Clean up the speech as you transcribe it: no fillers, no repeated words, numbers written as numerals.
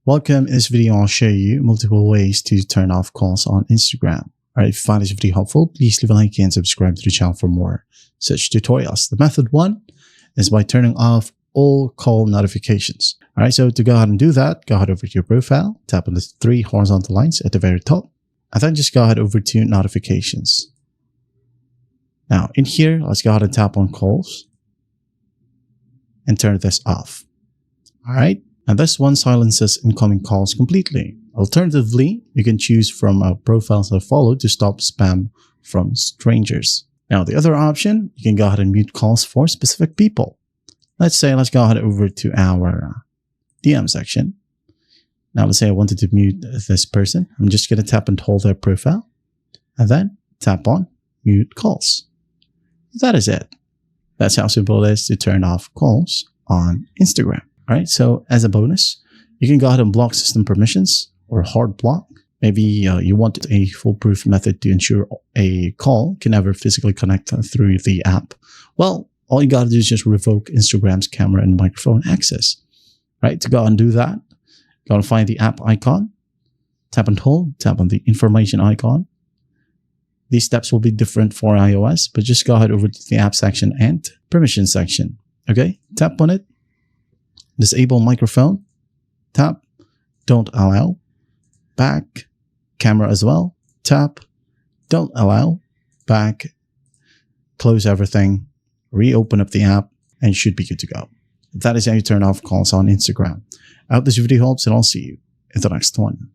Welcome. In this video, I'll show you multiple ways to turn off calls on Instagram. Alright, if you find this video helpful, please leave a like and subscribe to the channel for more such tutorials. The method one is by turning off all call notifications. Alright, so to go ahead and do that, go ahead over to your profile, tap on the three horizontal lines at the very top, and then just go ahead over to notifications. Now in here, let's go ahead and tap on calls and turn this off. Alright. And this one silences incoming calls completely. Alternatively, you can choose from profiles that follow to stop spam from strangers. Now, the other option, you can go ahead and mute calls for specific people. Let's go ahead over to our DM section. Now, let's say I wanted to mute this person. I'm just going to tap and hold their profile and then tap on mute calls. That is it. That's how simple it is to turn off calls on Instagram. Alright, so as a bonus, you can go ahead and block system permissions or hard block. Maybe you want a foolproof method to ensure a call can never physically connect through the app. Well, all you gotta do is just revoke Instagram's camera and microphone access. Right, to go ahead and do that, you gotta find the app icon, tap and hold, tap on the information icon. These steps will be different for iOS, but just go ahead over to the app section and permission section. Okay, tap on it. Disable microphone, tap, don't allow, back, camera as well, tap, don't allow, back, close everything, reopen up the app, and you should be good to go. That is how you turn off calls on Instagram. I hope this video helps, and I'll see you in the next one.